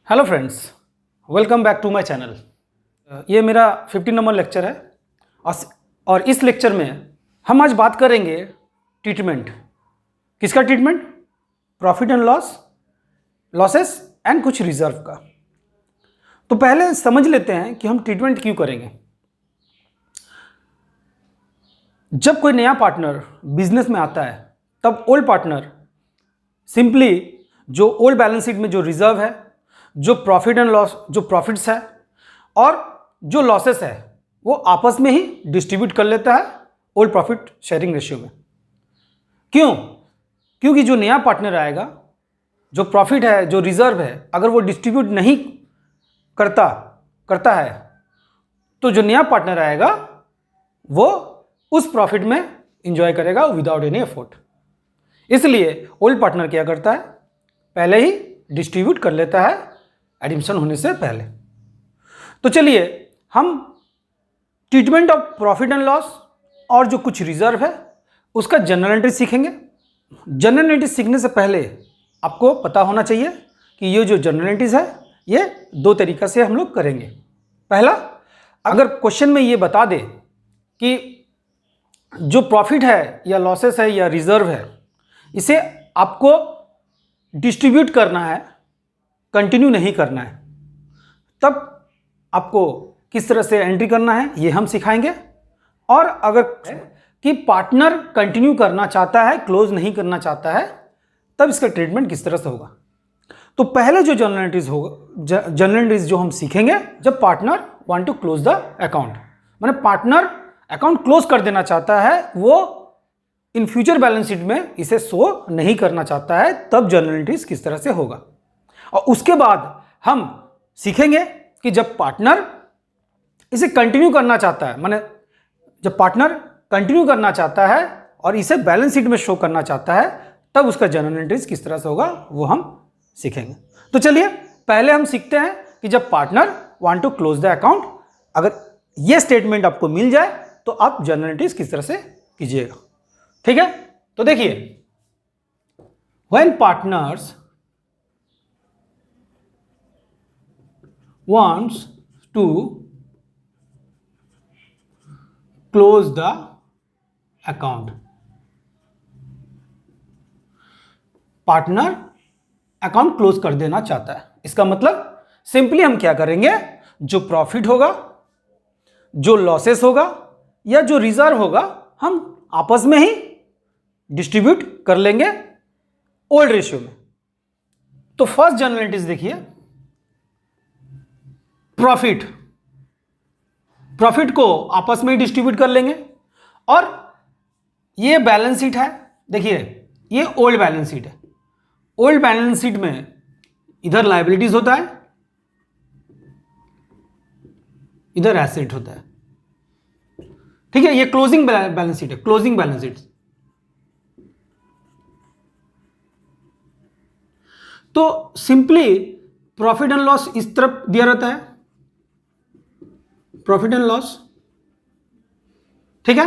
Hello friends, welcome back to my channel. ये मेरा 15 number lecture है और इस लेक्चर में हम आज बात करेंगे ट्रीटमेंट। किसका treatment? Profit and losses and कुछ रिजर्व का। तो पहले समझ लेते हैं कि हम ट्रीटमेंट क्यों करेंगे। जब कोई नया पार्टनर बिजनेस में आता है तब ओल्ड पार्टनर सिंपली जो ओल्ड बैलेंस शीट में जो रिजर्व है, जो प्रॉफिट एंड लॉस, जो प्रॉफिट्स है और जो लॉसेस है वो आपस में ही डिस्ट्रीब्यूट कर लेता है ओल्ड प्रॉफिट शेयरिंग रेशियो में। क्यों? क्योंकि जो नया पार्टनर आएगा, जो प्रॉफिट है, जो रिजर्व है, अगर वो डिस्ट्रीब्यूट नहीं करता है तो जो नया पार्टनर आएगा वो उस प्रॉफिट में इंजॉय करेगा विदाउट एनी एफर्ट। इसलिए ओल्ड पार्टनर क्या करता है? पहले ही डिस्ट्रीब्यूट कर लेता है एडमिशन होने से पहले। तो चलिए हम treatment of profit and loss और जो कुछ रिजर्व है उसका जनरल एंट्री सीखेंगे। जनरल एंट्री सीखने से पहले आपको पता होना चाहिए कि ये जो जनरल एंट्रीज है ये दो तरीक़ा से हम लोग करेंगे। पहला, अगर क्वेश्चन में ये बता दे कि जो प्रॉफिट है या लॉसेस है या रिजर्व है इसे आपको डिस्ट्रीब्यूट करना है, कंटिन्यू नहीं करना है, तब आपको किस तरह से एंट्री करना है ये हम सिखाएंगे। और अगर कि पार्टनर कंटिन्यू करना चाहता है, क्लोज नहीं करना चाहता है, तब इसका ट्रीटमेंट किस तरह से होगा। तो पहले जो जनरल एंट्रीज जो हम सीखेंगे, जब partner want to close the account, माने पार्टनर अकाउंट क्लोज कर देना चाहता है, वो इन फ्यूचर बैलेंस शीट में इसे शो नहीं करना चाहता है, तब जनरल एंट्रीज किस तरह से होगा। और उसके बाद हम सीखेंगे कि जब पार्टनर इसे कंटिन्यू करना चाहता है, माने जब पार्टनर कंटिन्यू करना चाहता है और इसे बैलेंस शीट में शो करना चाहता है, तब उसका जनरल एंट्रीज किस तरह से होगा वो हम सीखेंगे। तो चलिए पहले हम सीखते हैं कि जब partner want to close the account, अगर ये स्टेटमेंट आपको मिल जाए तो आप जनरल एंट्रीज किस तरह से कीजिएगा। ठीक है, तो देखिए, when partners wants to close the account, partner account close कर देना चाहता है। इसका मतलब सिंपली हम क्या करेंगे, जो प्रॉफिट होगा, जो लॉसेस होगा या जो रिजर्व होगा, हम आपस में ही डिस्ट्रीब्यूट कर लेंगे ओल्ड रेशियो में। तो फर्स्ट जनरल एंट्रीज देखिए, प्रॉफिट को आपस में ही डिस्ट्रीब्यूट कर लेंगे। और ये बैलेंस शीट है, देखिए ये ओल्ड बैलेंस शीट है। ओल्ड बैलेंस शीट में इधर लायबिलिटीज होता है, इधर एसेट होता है। ठीक है, ये क्लोजिंग बैलेंस शीट है, क्लोजिंग बैलेंस शीट। तो सिंपली प्रॉफिट एंड लॉस इस तरफ दिया रहता है, प्रॉफिट एंड लॉस। ठीक है,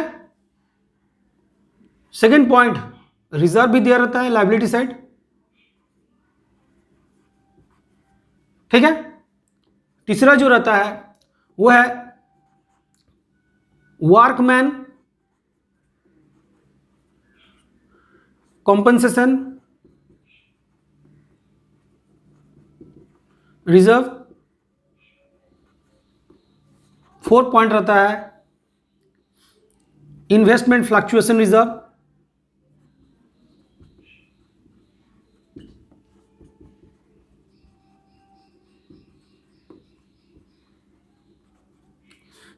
सेकेंड पॉइंट, रिजर्व भी दिया रहता है लायबिलिटी साइड। ठीक है, तीसरा जो रहता है वो है workman compensation reserve. Fourth point रहता है investment fluctuation reserve.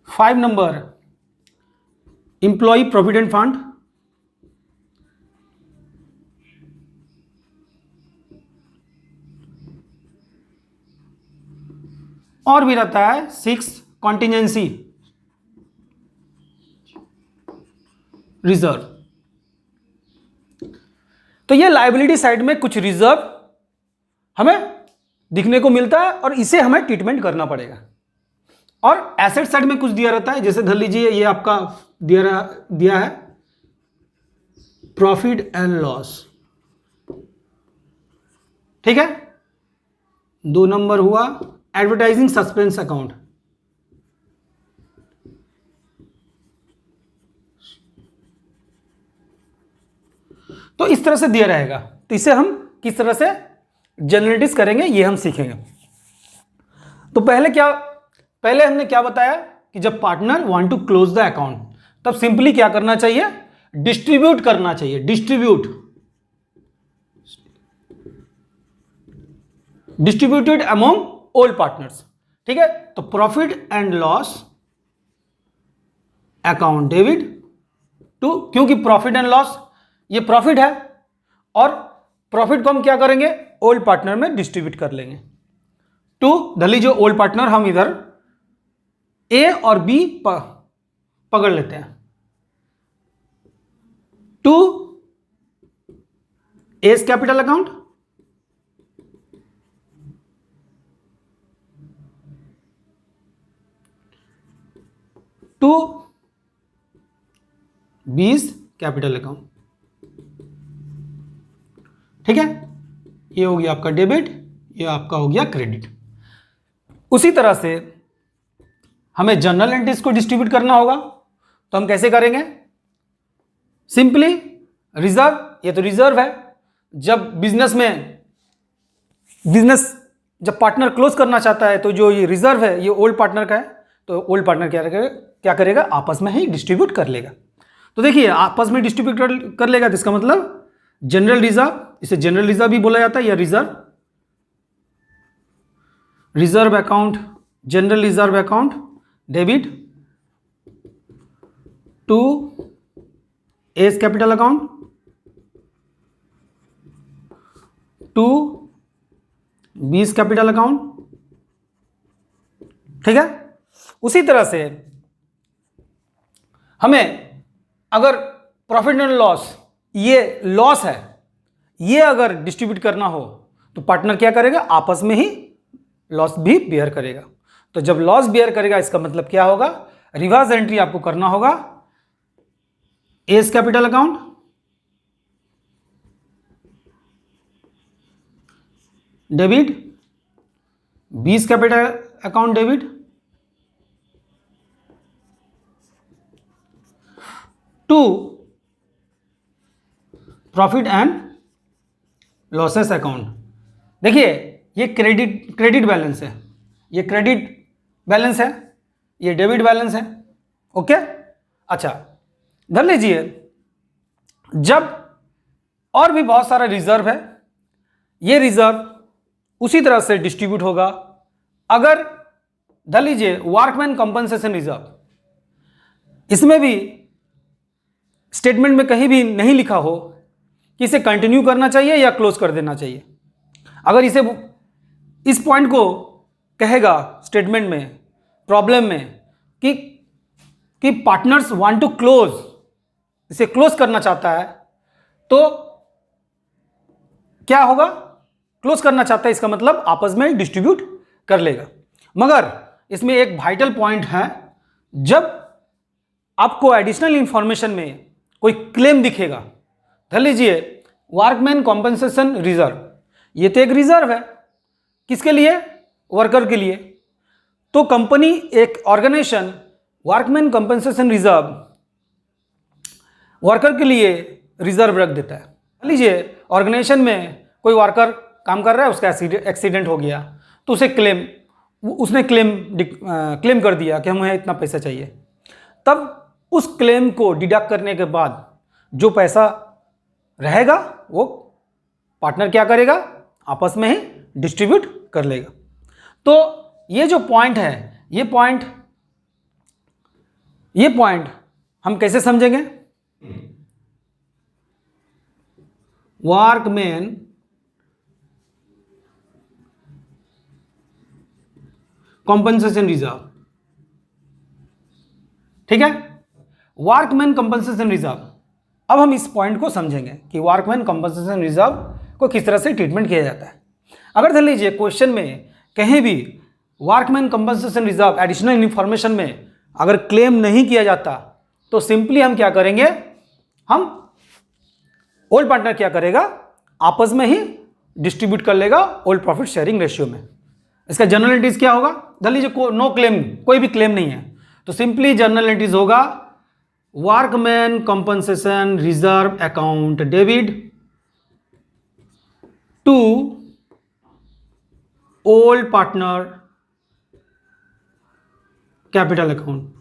Five number, employ provident fund. और भी रहता है सिक्स, कॉन्टिजेंसी रिजर्व। तो ये लायबिलिटी साइड में कुछ रिजर्व हमें दिखने को मिलता है और इसे हमें ट्रीटमेंट करना पड़ेगा। और एसेट साइड में कुछ दिया रहता है, जैसे धर लीजिए ये आपका दिया है प्रॉफिट एंड लॉस। ठीक है, 2 नंबर हुआ एडवर्टाइजिंग सस्पेंस अकाउंट। तो इस तरह से दिया रहेगा, तो इसे हम किस तरह से जनरेटिव करेंगे ये हम सीखेंगे। तो पहले हमने क्या बताया कि जब partner want to close the account तब सिंपली क्या करना चाहिए, डिस्ट्रीब्यूट करना चाहिए, डिस्ट्रीब्यूटेड अमोंग ऑल पार्टनर्स। ठीक है, तो profit and loss account debit to, क्योंकि प्रॉफिट एंड लॉस ये प्रॉफिट है और प्रॉफिट को हम क्या करेंगे, ओल्ड पार्टनर में डिस्ट्रीब्यूट कर लेंगे टू, धली जो ओल्ड पार्टनर हम इधर ए और बी पकड़ लेते हैं, to A's capital account to B's capital account. ठीक है, ये हो गया आपका डेबिट, ये आपका हो गया क्रेडिट। उसी तरह से हमें जर्नल एंट्रीज को डिस्ट्रीब्यूट करना होगा, तो हम कैसे करेंगे, सिंपली रिजर्व, ये तो रिजर्व है, जब जब पार्टनर क्लोज करना चाहता है तो जो ये रिजर्व है ये ओल्ड पार्टनर का है, तो ओल्ड पार्टनर क्या करेगा, आपस में ही डिस्ट्रीब्यूट कर लेगा। तो देखिए आपस में डिस्ट्रीब्यूट कर लेगा, तो इसका मतलब जनरल रिजर्व, इसे जनरल रिजर्व भी बोला जाता है या reserve account, general reserve account debit to A's capital account to B's capital account. ठीक है, उसी तरह से हमें अगर प्रॉफिट एंड लॉस, ये लॉस है, ये अगर डिस्ट्रीब्यूट करना हो तो पार्टनर क्या करेगा, आपस में ही लॉस भी बेयर करेगा। तो जब लॉस बेयर करेगा इसका मतलब क्या होगा, रिवर्स एंट्री आपको करना होगा, A's capital account debit, B's capital account debit to profit and losses account. देखिए ये क्रेडिट बैलेंस है, ये क्रेडिट बैलेंस है, ये डेबिट बैलेंस है। ओके, अच्छा धर लीजिए जब और भी बहुत सारा रिजर्व है, ये रिजर्व उसी तरह से डिस्ट्रीब्यूट होगा। अगर धर लीजिए वर्कमैन कंपनसेशन रिजर्व, इसमें भी स्टेटमेंट में कहीं भी नहीं लिखा हो कि इसे कंटिन्यू करना चाहिए या क्लोज कर देना चाहिए। अगर इस पॉइंट को कहेगा स्टेटमेंट में, प्रॉब्लम में कि पार्टनर्स वांट टू क्लोज, इसे क्लोज करना चाहता है, तो क्या होगा, क्लोज करना चाहता है इसका मतलब आपस में डिस्ट्रीब्यूट कर लेगा। मगर इसमें एक वाइटल पॉइंट है, जब आपको एडिशनल इंफॉर्मेशन में कोई क्लेम दिखेगा, धर लीजिए वर्कमैन कॉम्पनसेशन रिजर्व, ये तो एक रिजर्व है, किसके लिए, वर्कर के लिए। तो कंपनी, एक organisation workman compensation reserve worker के लिए रिजर्व रख देता है। मान लीजिए ऑर्गेनाइजेशन में कोई वर्कर काम कर रहा है, उसका एक्सीडेंट हो गया, तो उसने क्लेम कर दिया कि हमें इतना पैसा चाहिए। तब उस क्लेम को डिडक्ट करने के बाद जो पैसा रहेगा वो पार्टनर क्या करेगा, आपस में ही डिस्ट्रीब्यूट कर लेगा। तो ये जो पॉइंट है, ये पॉइंट हम कैसे समझेंगे, वर्कमैन कॉम्पनसेशन रिजर्व। ठीक है, वर्कमैन कॉम्पनसेशन रिजर्व। अब हम इस पॉइंट को समझेंगे कि वर्कमैन कॉम्पनसेशन रिजर्व को किस तरह से ट्रीटमेंट किया जाता है। अगर ध्यान लीजिए क्वेश्चन में कहीं भी workman compensation reserve additional information में अगर क्लेम नहीं किया जाता, तो सिंपली हम क्या करेंगे, हम ओल्ड पार्टनर क्या करेगा, आपस में ही डिस्ट्रीब्यूट कर लेगा ओल्ड प्रॉफिट शेयरिंग रेशियो में। इसका जनरल एंट्रीज क्या होगा? ध्यान लीजिए, नो क्लेम, कोई भी क्लेम नहीं है, तो सिंपली जनरल एंट्रीज होगा workman compensation reserve account debit to old partner capital account.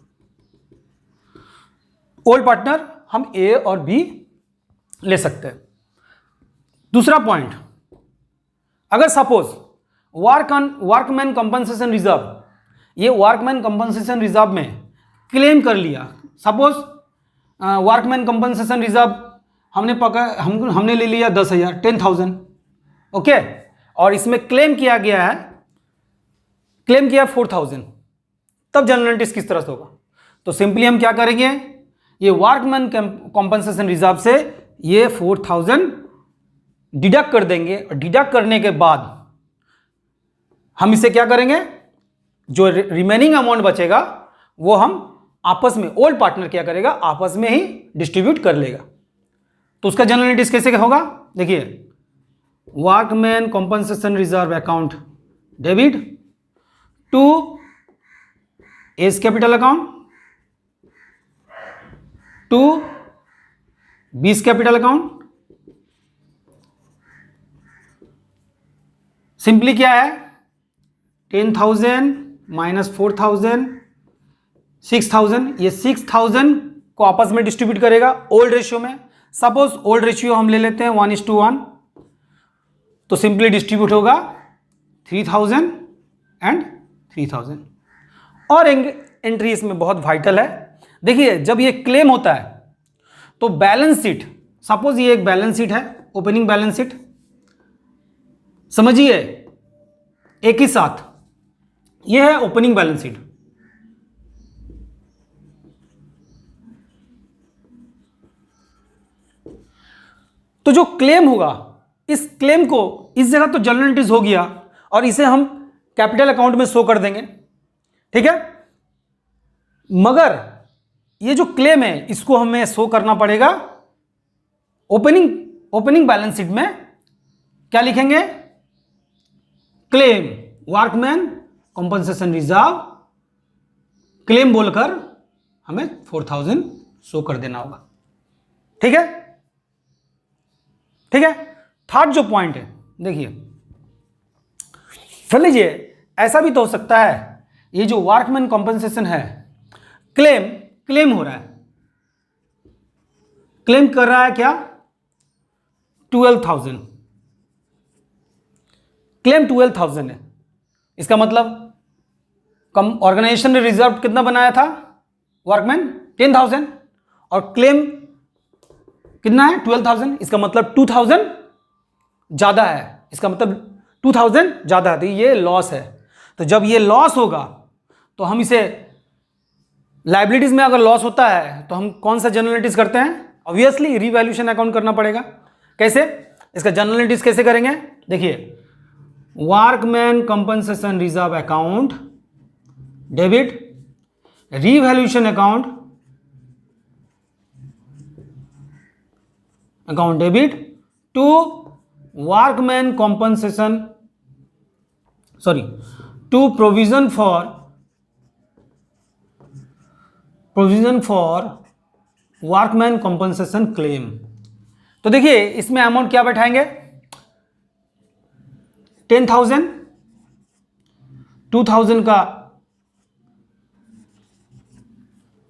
Old partner हम ए और बी ले सकते हैं। दूसरा पॉइंट, अगर सपोज वर्कमैन कंपनसेशन रिजर्व, ये वर्कमैन कंपनसेशन रिजर्व में क्लेम कर लिया, सपोज वर्कमैन कंपनसेशन रिजर्व हमने ले लिया 10,000, 10,000, ओके, और इसमें क्लेम किया गया है, क्लेम किया 4,000, तब जनरल एंट्रीज किस तरह से होगा? तो सिंपली हम क्या करेंगे, ये वर्कमैन कंपनसेशन रिजर्व से ये 4,000 डिडक्ट कर देंगे, और डिडक्ट करने के बाद हम इसे क्या करेंगे, जो रिमेनिंग अमाउंट बचेगा वो हम आपस में, ओल्ड पार्टनर क्या करेगा, आपस में ही डिस्ट्रीब्यूट कर लेगा। तो उसका जनरल एंट्रीज कैसे होगा? देखिए, workman compensation reserve account debit to A's capital account to B's capital account. Simply क्या है, 10,000 माइनस 4,000, 6,000, ये 6,000 को आपस में डिस्ट्रीब्यूट करेगा ओल्ड रेशियो में। सपोज ओल्ड रेशियो हम ले लेते हैं 1:1, तो सिंपली डिस्ट्रीब्यूट होगा 3,000 एंड 3,000। और एंट्री इसमें बहुत वाइटल है, देखिए जब ये क्लेम होता है तो बैलेंस शीट, सपोज ये एक बैलेंस शीट है, ओपनिंग बैलेंस शीट, समझिए एक ही साथ, ये है ओपनिंग बैलेंस शीट, तो जो क्लेम होगा, इस क्लेम को इस जगह तो जनरल एंट्रीज हो गया और इसे हम कैपिटल अकाउंट में शो कर देंगे, ठीक है, मगर ये जो क्लेम है इसको हमें शो करना पड़ेगा ओपनिंग बैलेंस शीट में। क्या लिखेंगे? Claim workman compensation reserve, claim बोलकर हमें 4,000 शो कर देना होगा, ठीक है, ठीक है। थर्ड जो पॉइंट है, देखिए चल लीजिए, ऐसा भी तो हो सकता है, ये जो वर्कमैन कंपनसेशन है, क्लेम हो रहा है, क्लेम कर रहा है क्या, 12,000, क्लेम 12,000 है, इसका मतलब ऑर्गेनाइजेशन ने रिजर्व कितना बनाया था, वर्कमैन 10,000, और क्लेम कितना है 12,000, इसका मतलब 2,000 ज्यादा है, इसका मतलब 2,000 ज्यादा है, तो ये लॉस है। तो जब ये लॉस होगा तो हम इसे लाइबिलिटीज में, अगर लॉस होता है तो हम कौन सा जनरल एंट्रीज करते हैं, ऑब्वियसली रीवैल्यूएशन अकाउंट करना पड़ेगा। कैसे? इसका जनरल एंट्रीज कैसे करेंगे, देखिए workman compensation reserve account debit revaluation account debit to workman compensation, sorry, to provision for workman compensation claim. तो देखिए इसमें अमाउंट क्या बैठाएंगे, 10,000, 2,000 का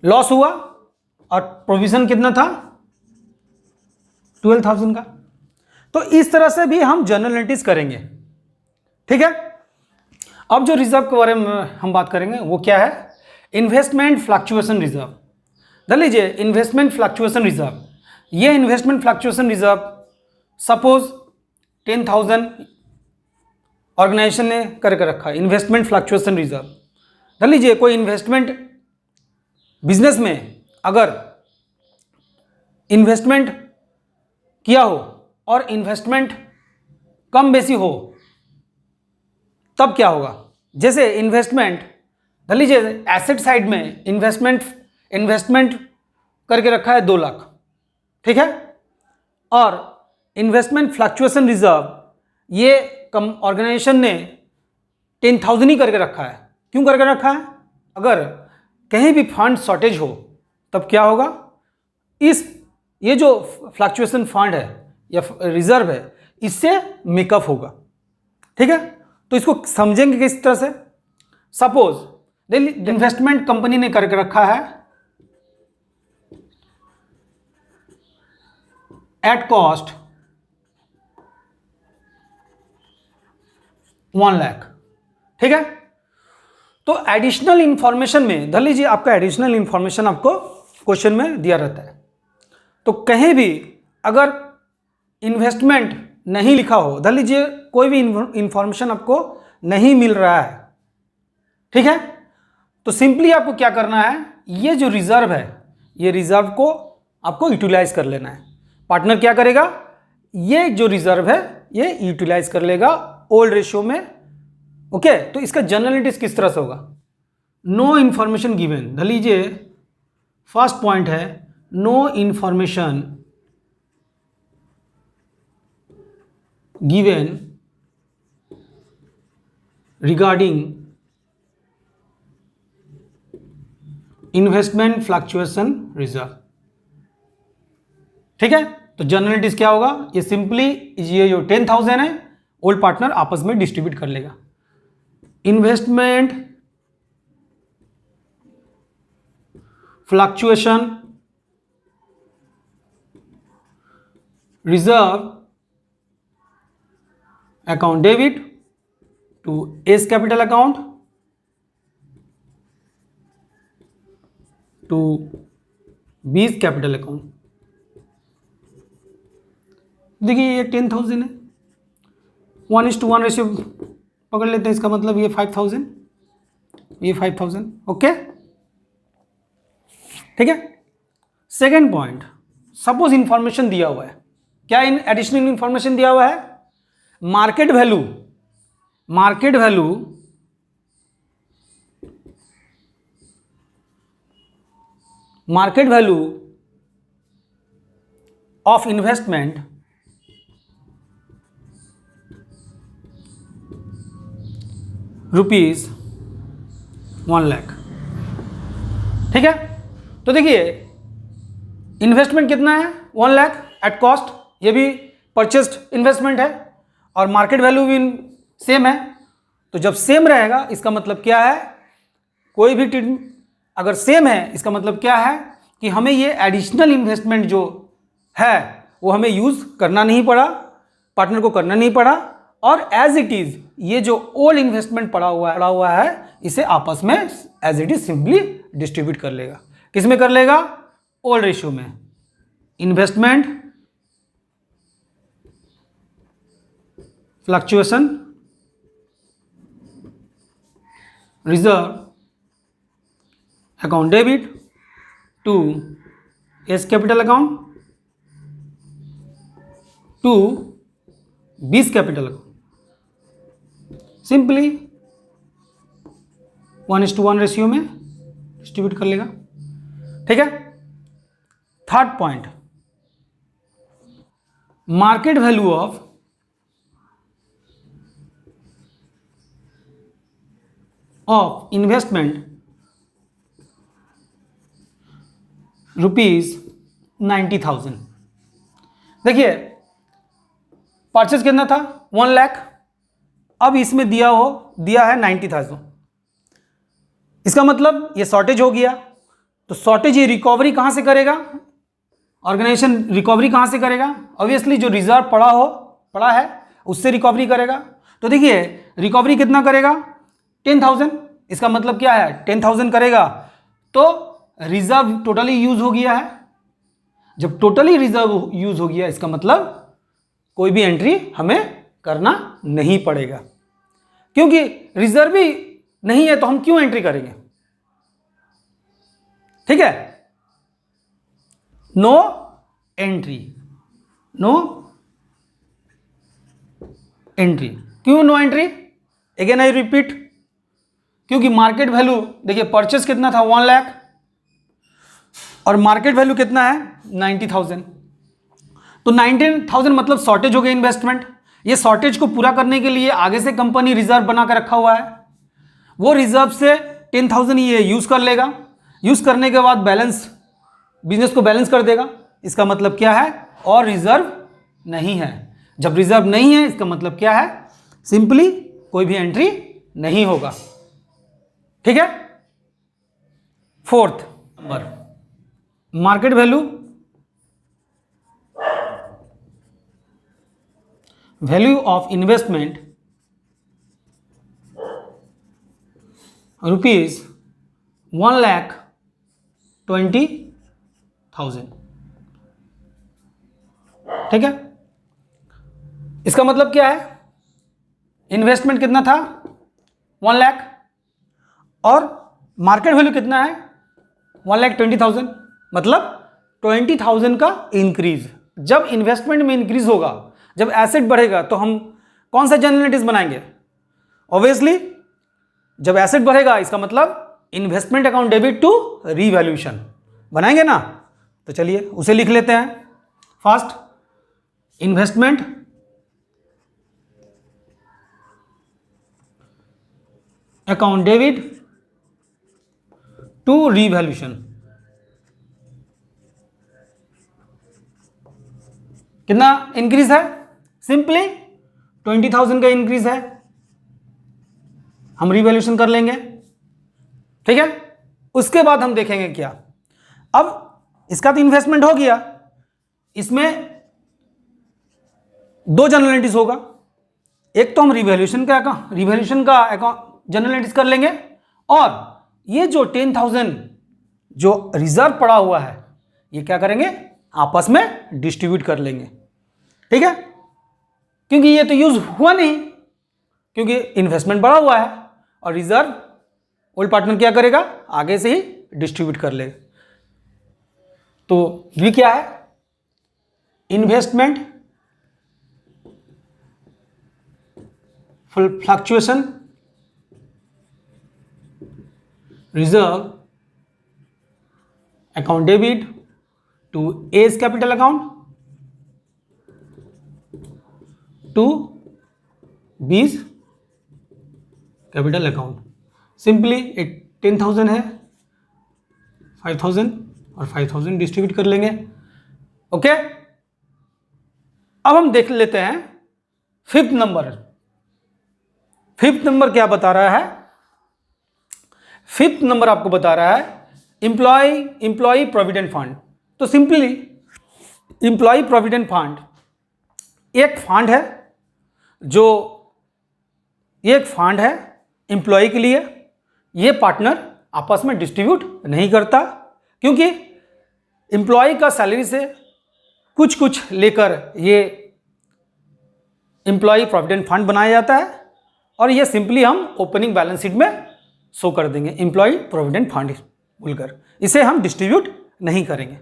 लॉस हुआ और प्रोविजन कितना था 12,000 का। तो इस तरह से भी हम जनरल एंट्रीज करेंगे, ठीक है। अब जो रिजर्व के बारे में हम बात करेंगे वो क्या है, इन्वेस्टमेंट फ्लक्चुएशन रिजर्व। देख लीजिए इन्वेस्टमेंट फ्लक्चुएशन रिजर्व, ये investment fluctuation reserve suppose 10,000 organisation ने करके रखा, इन्वेस्टमेंट फ्लक्चुएशन रिजर्व। देख लीजिए कोई इन्वेस्टमेंट बिजनेस में अगर इन्वेस्टमेंट किया हो और इन्वेस्टमेंट कम बेसी हो तब क्या होगा, जैसे इन्वेस्टमेंट, मान लीजिए एसेट साइड में इन्वेस्टमेंट करके रखा है 2 लाख, ठीक है, और इन्वेस्टमेंट फ्लक्चुएशन रिजर्व ये कम ऑर्गेनाइजेशन ने 10,000 ही करके रखा है। क्यों करके रखा है? अगर कहीं भी फंड शॉर्टेज हो तब क्या होगा, ये जो फ्लक्चुएशन फंड है या रिजर्व है इससे मेकअप होगा। ठीक है, तो इसको समझेंगे किस तरह से। सपोज इन्वेस्टमेंट कंपनी ने करके रखा है एट कॉस्ट 1 लाख। ठीक है, तो एडिशनल इंफॉर्मेशन में धर लीजिए आपका एडिशनल इंफॉर्मेशन आपको क्वेश्चन में दिया रहता है, तो कहीं भी अगर इन्वेस्टमेंट नहीं लिखा हो, धर लीजिए कोई भी इंफॉर्मेशन आपको नहीं मिल रहा है, ठीक है, तो सिंपली आपको क्या करना है, ये जो रिजर्व है ये रिजर्व को आपको यूटिलाइज कर लेना है। पार्टनर क्या करेगा, ये जो रिजर्व है ये यूटिलाइज कर लेगा ओल्ड रेशियो में। ओके, तो इसका जनरलिटीज किस तरह से होगा, नो इंफॉर्मेशन गिवन। धर लीजिए फर्स्ट पॉइंट है no information given regarding investment fluctuation reserve. ठीक है, तो जनरलिटीज क्या होगा, ये सिंपली ये जो 10,000 है ओल्ड पार्टनर आपस में डिस्ट्रीब्यूट कर लेगा। Investment fluctuation reserve account debit to A's capital account to B's capital account. देखिए ये 10,000 है, 1:1 रेशियो पकड़ लेते हैं, इसका मतलब ये 5,000, ये 5,000। ओके, ठीक है। सेकेंड पॉइंट, सपोज इंफॉर्मेशन दिया हुआ है, क्या इन एडिशनल इंफॉर्मेशन दिया हुआ है, market value of investment ₹1 lakh. ठीक है, तो देखिए इन्वेस्टमेंट कितना है 1 लाख एट कॉस्ट, ये भी परचेस्ड इन्वेस्टमेंट है, और मार्केट वैल्यू भी सेम है। तो जब सेम रहेगा इसका मतलब क्या है, कोई भी अगर सेम है इसका मतलब क्या है कि हमें ये एडिशनल इन्वेस्टमेंट जो है वो हमें यूज करना नहीं पड़ा, पार्टनर को करना नहीं पड़ा, और एज इट इज ये जो ओल्ड इन्वेस्टमेंट पड़ा हुआ है इसे आपस में as it is simply distribute कर लेगा। किस में कर लेगा, ओल्ड रेशियो में। Investment fluctuation reserve account debit to A's capital account to B's capital account, simply 1:1 ratio में डिस्ट्रीब्यूट कर लेगा। ठीक है। Third point, market value of investment ₹90,000। देखिए परचेज कितना था 1 लाख, अब इसमें दिया है 90,000। इसका मतलब ये शॉर्टेज हो गया, तो शॉर्टेज ये रिकवरी कहां से करेगा, ऑर्गेनाइजेशन रिकवरी कहां से करेगा, ऑब्वियसली जो रिजर्व पड़ा है उससे रिकवरी करेगा। तो देखिए रिकवरी कितना करेगा 10,000, इसका मतलब क्या है 10,000 करेगा, तो रिजर्व टोटली यूज हो गया है। जब टोटली रिजर्व यूज हो गया इसका मतलब कोई भी एंट्री हमें करना नहीं पड़ेगा, क्योंकि रिजर्व ही नहीं है तो हम क्यों एंट्री करेंगे। ठीक है, नो एंट्री, क्यों no entry, again I repeat, क्योंकि मार्केट वैल्यू देखिए परचेस कितना था 1 लाख और मार्केट वैल्यू कितना है 90,000, तो 19,000 मतलब शॉर्टेज हो गया इन्वेस्टमेंट, ये शॉर्टेज को पूरा करने के लिए आगे से कंपनी रिजर्व बना कर रखा हुआ है। वो रिजर्व से 10,000 ये यूज कर लेगा, यूज करने के बाद बैलेंस, बिजनेस को बैलेंस कर देगा। इसका मतलब क्या है, और रिजर्व नहीं है। जब रिजर्व नहीं है इसका मतलब क्या है, सिंपली कोई भी एंट्री नहीं होगा। ठीक है। Fourth number, market value, value of investment ₹1,20,000। ठीक है। इसका मतलब क्या है, इन्वेस्टमेंट कितना था 1 लाख और मार्केट वैल्यू कितना है 1,20,000, मतलब 20,000 का इंक्रीज। जब इन्वेस्टमेंट में इंक्रीज होगा, जब एसेट बढ़ेगा तो हम कौन सा जनरल एंट्रीज बनाएंगे, ऑब्वियसली जब एसेट बढ़ेगा इसका मतलब investment account debit to revaluation बनाएंगे ना। तो चलिए उसे लिख लेते हैं। First, investment account debit to revaluation, कितना इंक्रीज है, सिंपली 20,000 का इंक्रीज है, हम रीवैल्यूएशन कर लेंगे। ठीक है। उसके बाद हम देखेंगे क्या, अब इसका तो इन्वेस्टमेंट हो गया, इसमें 2 जनरल एंट्रीज होगा। एक तो हम रिवैल्यूएशन का अकाउंट जनरल एंट्रीज कर लेंगे, और ये जो 10,000 जो रिजर्व पड़ा हुआ है ये क्या करेंगे, आपस में डिस्ट्रीब्यूट कर लेंगे। ठीक है। क्योंकि ये तो यूज हुआ नहीं, क्योंकि इन्वेस्टमेंट बढ़ा हुआ है, और रिजर्व ओल्ड पार्टनर क्या करेगा, आगे से ही डिस्ट्रीब्यूट कर लेगा। तो ये क्या है, investment fluctuation reserve account debit to A's capital account to B's capital account. Simply 10,000 है, 5,000 और 5,000 डिस्ट्रीब्यूट कर लेंगे। ओके। अब हम देख लेते हैं फिफ्थ नंबर। फिफ्थ नंबर क्या बता रहा है, फिफ्थ नंबर आपको बता रहा है एम्प्लॉय प्रोविडेंट फंड। तो सिंपली एम्प्लॉय प्रोविडेंट फंड एक फंड है, जो एक फंड है एम्प्लॉय के लिए। ये पार्टनर आपस में डिस्ट्रीब्यूट नहीं करता, क्योंकि एम्प्लॉय का सैलरी से कुछ कुछ लेकर ये एम्प्लॉय प्रोविडेंट फंड बनाया जाता है, और ये सिंपली हम ओपनिंग बैलेंस शीट में शो कर देंगे एम्प्लॉय प्रोविडेंट फंड बोलकर, इसे हम डिस्ट्रीब्यूट नहीं करेंगे।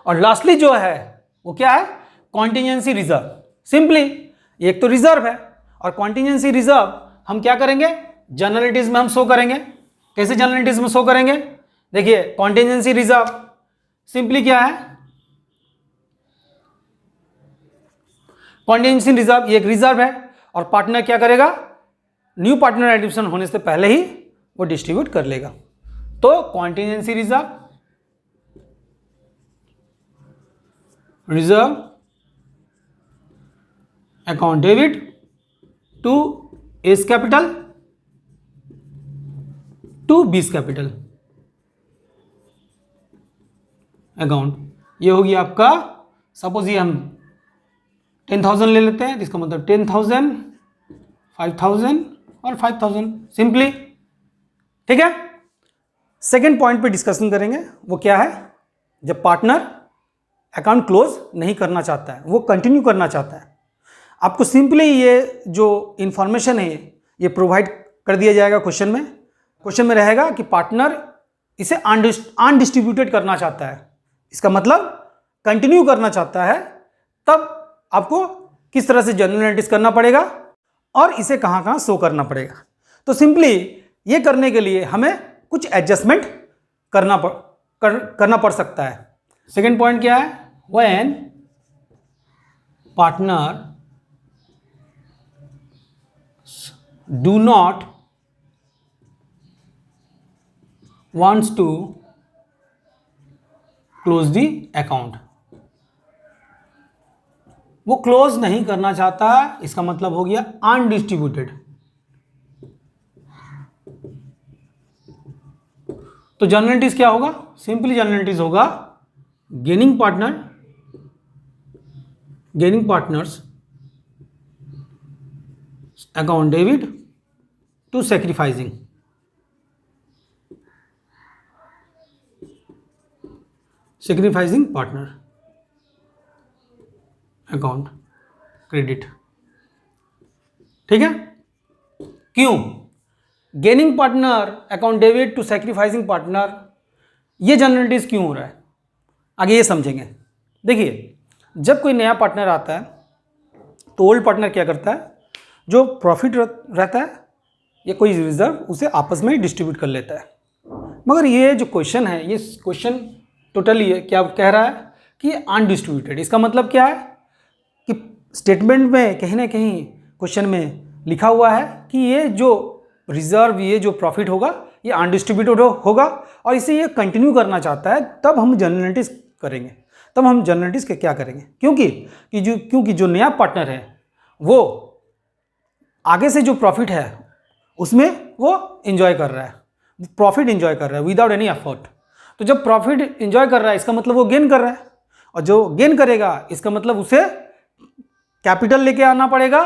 और लास्टली जो है वो क्या है, कॉन्टीजेंसी रिजर्व। सिंपली एक तो रिजर्व है, और कॉन्टीजेंसी रिजर्व हम क्या करेंगे, जनरल एंट्रीज में हम शो करेंगे। कैसे जनरल एंट्रीज में शो करेंगे, देखिए कॉन्टीजेंसी रिजर्व सिंपली क्या है, कॉन्टीजेंसी रिजर्व ये एक रिजर्व है, और पार्टनर क्या करेगा, न्यू पार्टनर एडिशन होने से पहले ही वो डिस्ट्रीब्यूट कर लेगा। तो contingency reserve account debit to A's capital to B's capital account, ये होगी आपका, सपोज ये हम 10,000 ले लेते हैं, इसका मतलब 10,000, 5,000 और 5,000 सिंपली। ठीक है। सेकेंड पॉइंट पे डिस्कशन करेंगे, वो क्या है, जब पार्टनर अकाउंट क्लोज नहीं करना चाहता है, वो कंटिन्यू करना चाहता है, आपको सिंपली ये जो इंफॉर्मेशन है ये प्रोवाइड कर दिया जाएगा क्वेश्चन में। क्वेश्चन में रहेगा कि पार्टनर इसे अनडिस्ट्रीब्यूटेड करना चाहता है, इसका मतलब कंटिन्यू करना चाहता है, तब आपको किस तरह से जनरल एंट्रीज करना पड़ेगा और इसे कहाँ कहाँ शो करना पड़ेगा। तो सिंपली ये करने के लिए हमें कुछ एडजस्टमेंट करना पड़ सकता है। सेकेंड पॉइंट क्या है, when partner do not wants to close the account, वो क्लोज नहीं करना चाहता, इसका मतलब हो गया अनडिस्ट्रीब्यूटेड। तो जनरलिटीज क्या होगा? सिंपली जनरलिटीज होगा gaining partners account debit to sacrificing partner account credit. ठीक है? क्यों gaining partner account debit to sacrificing partner, ये जनरलिटीज क्यों हो रहा है आगे ये समझेंगे। देखिए, जब कोई नया पार्टनर आता है तो ओल्ड पार्टनर क्या करता है, जो प्रॉफिट रहता है या कोई रिजर्व, उसे आपस में डिस्ट्रीब्यूट कर लेता है। मगर ये जो क्वेश्चन है, ये क्वेश्चन टोटली क्या कह रहा है कि अनडिस्ट्रीब्यूटेड। इसका मतलब क्या है कि स्टेटमेंट में कहीं ना कहीं क्वेश्चन में लिखा हुआ है कि ये जो रिजर्व, ये जो प्रॉफिट होगा, ये अनडिस्ट्रीब्यूटेड होगा और इसे ये कंटिन्यू करना चाहता है। तब हम जनरलिटीज करेंगे, तब हम जनरलिटीज के क्या करेंगे, क्योंकि जो नया पार्टनर है वो आगे से जो प्रॉफिट है उसमें वो एंजॉय कर रहा है, प्रॉफिट एंजॉय कर रहा है विदाउट एनी एफर्ट। तो जब प्रॉफिट एंजॉय कर रहा है इसका मतलब वो गेन कर रहा है, और जो गेन करेगा इसका मतलब उसे कैपिटल लेके आना पड़ेगा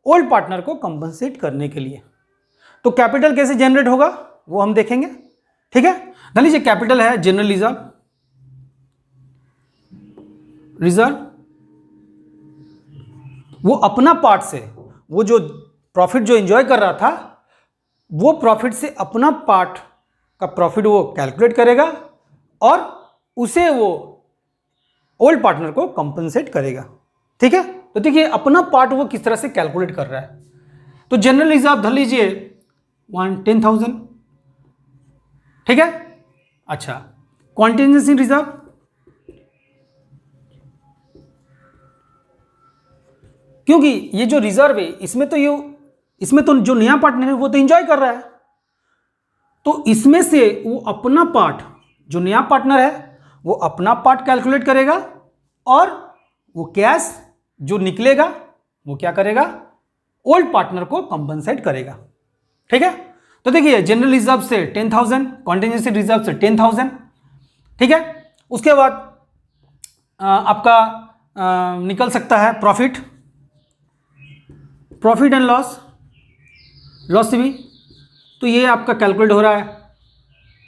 ओल्ड पार्टनर को कंपनसेट करने के लिए। तो कैपिटल कैसे जनरेट होगा वो हम देखेंगे। ठीक है? मान लीजिए कैपिटल है जनरल रिजर्व, वो अपना पार्ट से, वो जो प्रॉफिट जो एंजॉय कर रहा था, वो प्रॉफिट से अपना पार्ट का प्रॉफिट वो कैलकुलेट करेगा और उसे वो ओल्ड पार्टनर को कंपनसेट करेगा। ठीक है? तो देखिए अपना पार्ट वो किस तरह से कैलकुलेट कर रहा है। तो जनरल रिजर्व धर लीजिए 10,000। ठीक है? अच्छा, कॉन्टिजेंसी रिजर्व, क्योंकि ये जो रिजर्व है इसमें तो जो नया पार्टनर है वो तो एंजॉय कर रहा है, तो इसमें से वो अपना पार्ट, जो नया पार्टनर है वो अपना पार्ट कैलकुलेट करेगा और वो कैश जो निकलेगा वो क्या करेगा, ओल्ड पार्टनर को कंपनसेट करेगा। ठीक है? तो देखिए जनरल रिजर्व से 10,000, कॉन्टिजेंसी रिजर्व से 10,000। ठीक है? उसके बाद आपका निकल सकता है प्रॉफिट एंड लॉस से भी, तो ये आपका कैलकुलेट हो रहा है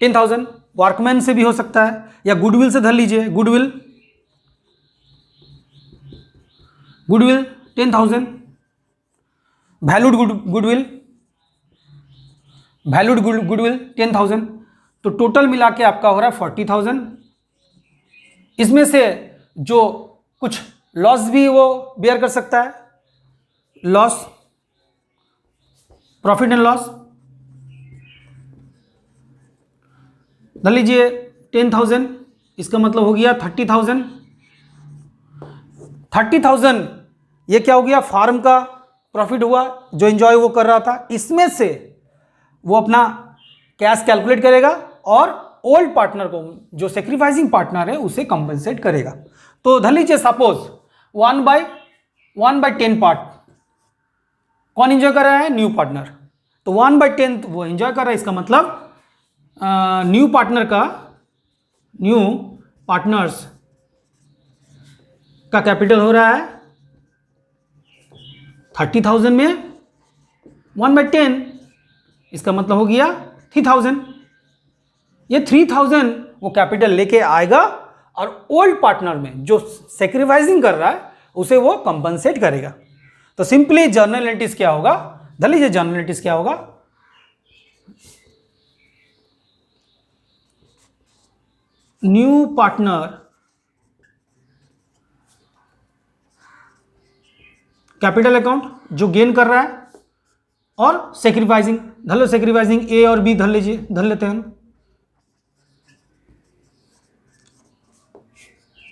10,000। वर्कमैन से भी हो सकता है या गुडविल से धर लीजिए, गुडविल 10,000, वैल्यूड गुडविल 10,000। तो टोटल मिला के आपका हो रहा है 40,000। इसमें से जो कुछ लॉस भी वो बेयर कर सकता है, लॉस, प्रॉफिट एंड लॉस धर लीजिए 10,000, इसका मतलब हो गया 30,000। 30,000 ये क्या हो गया, फार्म का प्रॉफिट हुआ जो एंजॉय वो कर रहा था। इसमें से वो अपना कैश कैलकुलेट करेगा और ओल्ड पार्टनर को, जो सेक्रीफाइसिंग पार्टनर है, उसे कंपनसेट करेगा। तो धर लीजिए सपोज 1/10 पार्ट कौन एंजॉय कर रहा है, न्यू पार्टनर। तो 1/10 वो एंजॉय कर रहा है, इसका मतलब न्यू पार्टनर्स का कैपिटल हो रहा है 30,000 में 1/10, इसका मतलब हो गया 3,000। ये 3,000 वो कैपिटल लेके आएगा और ओल्ड पार्टनर में जो सेक्रीफाइसिंग कर रहा है उसे वो कंपनसेट करेगा। तो सिंपली जर्नल एंट्रीज क्या होगा, धर लीजिए जर्नल एंट्रीज क्या होगा, न्यू पार्टनर कैपिटल अकाउंट जो गेन कर रहा है और सेक्रीफाइसिंग, धर लो सेक्रीफाइसिंग ए और बी धर लीजिए, धर लेते हैं हम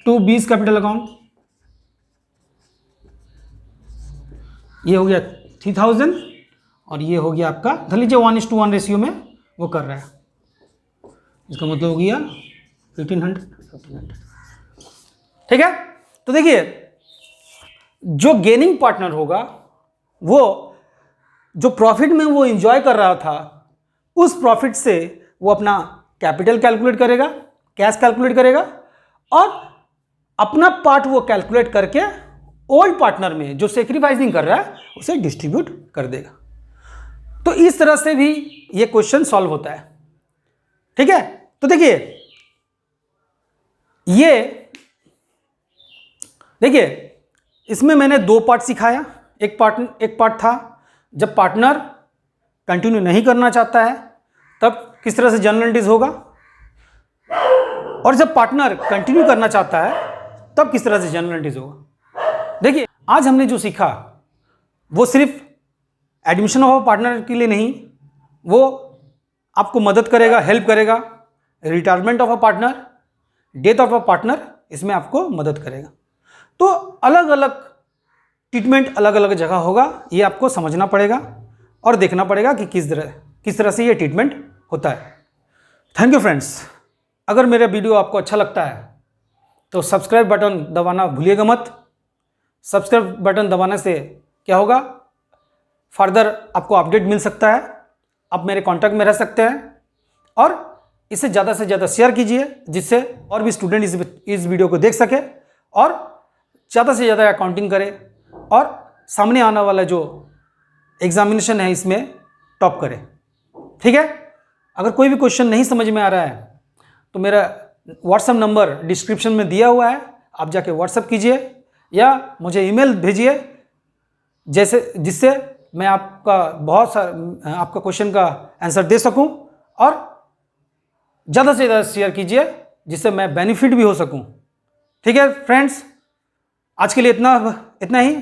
2 बीस कैपिटल अकाउंट, ये हो गया 3,000 और ये हो गया आपका, धर लीजिए 1:1 रेशियो में वो कर रहा है, इसका मतलब हो गया 1500। ठीक है, तो देखिए जो गेनिंग पार्टनर होगा वो जो प्रॉफिट में वो एंजॉय कर रहा था, उस प्रॉफिट से वो अपना कैपिटल कैलकुलेट करेगा, कैश कैलकुलेट करेगा, और अपना पार्ट वो कैलकुलेट करके ओल्ड पार्टनर में जो सेक्रीफाइसिंग कर रहा है उसे डिस्ट्रीब्यूट कर देगा। तो इस तरह से भी ये क्वेश्चन सॉल्व होता है। ठीक है, तो देखिए इसमें मैंने 2 पार्ट सिखाया। एक पार्ट था जब पार्टनर कंटिन्यू नहीं करना चाहता है तब किस तरह से जनरल एंट्रीज होगा, और जब पार्टनर कंटिन्यू करना चाहता है तब किस तरह से जनरल एंट्रीज होगा। देखिए आज हमने जो सीखा वो सिर्फ एडमिशन ऑफ अ पार्टनर के लिए नहीं, वो आपको मदद करेगा, हेल्प करेगा, retirement of a partner, death of a partner, इसमें आपको मदद करेगा। तो अलग अलग ट्रीटमेंट अलग अलग जगह होगा, ये आपको समझना पड़ेगा और देखना पड़ेगा कि किस तरह से ये ट्रीटमेंट होता है। Thank you friends. अगर मेरा वीडियो आपको अच्छा लगता है तो सब्सक्राइब बटन दबाना भूलिएगा मत। सब्सक्राइब बटन दबाने से क्या होगा, फर्दर आपको अपडेट मिल सकता है, आप मेरे कांटेक्ट में रह सकते हैं, और इसे ज़्यादा से ज़्यादा शेयर कीजिए जिससे और भी स्टूडेंट इस वीडियो को देख सके और ज़्यादा से ज़्यादा अकाउंटिंग करे और सामने आने वाला जो एग्जामिनेशन है इसमें टॉप करे। ठीक है, अगर कोई भी क्वेश्चन नहीं समझ में आ रहा है तो मेरा व्हाट्सएप नंबर डिस्क्रिप्शन में दिया हुआ है, आप जाके व्हाट्सएप कीजिए या मुझे ईमेल भेजिए, जिससे मैं आपका क्वेश्चन का आंसर दे सकूं, और ज़्यादा से ज़्यादा शेयर कीजिए जिससे मैं बेनिफिट भी हो सकूं। ठीक है फ्रेंड्स, आज के लिए इतना ही।